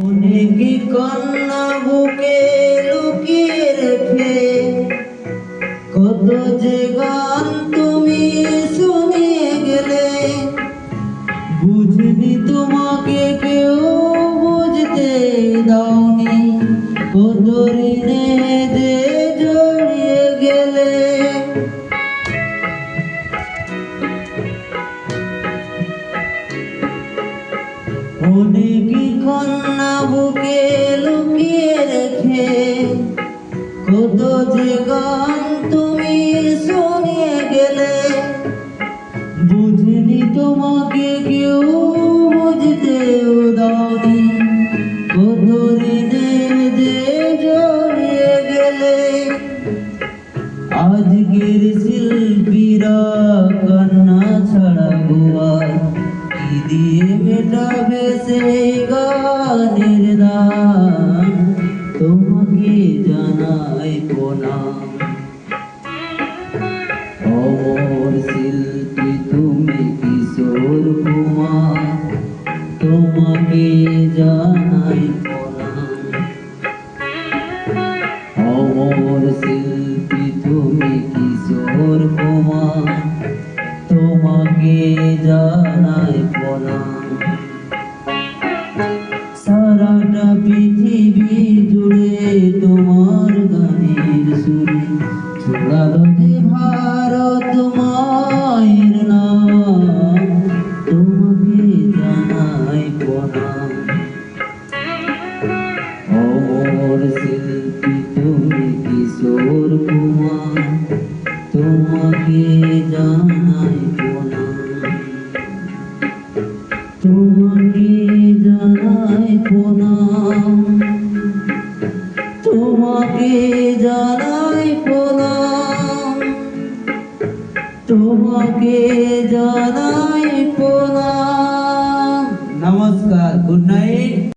অনেকে কন্যা বুকে লুকিয়ে রেখে কত যে গান তুমি শুনিয়ে গেলে, বুঝনি তোমাকে কেউ বুঝতে দাওনি, কত ঋণে যে জড়িয়ে গেলে। অনেকে কন্যা বুকে লুকিয়ে রেখে কত যে গান তুমি শুনিয়ে গেলে, বুঝনি তোমাকে কেউ বুঝতেও দাওনি, কত ঋণে যে জড়িয়ে গেলে। আজকের শিল্পীরা কান্না ছাড়া গোয়ার কি দিয়ে মেটাবে সেই গানের দান, তোমাকে জানাই প্রণাম। অমর শিল্পী তুমি কিশোর কুমার, তোমাকে জানাই প্রণাম। অমর শিল্পী তুমি কিশোর কুমার, তোমাকে জানাই প্রণাম। সারাটা পৃথিবী জুড়ে তোমার গানের সুরে ছড়ালো যে ভারত মায়ের নাম, তোমাকে জানাই প্রণাম। অমর শিল্পী তুমি কিশোর কুমার, তোমাকে জানাই প্রণাম। তোমাকে জানাই প্রণাম, তোমাকে জানাই প্রণাম, তোমাকে জানাই প্রণাম। নমস্কার, গুড নাইট।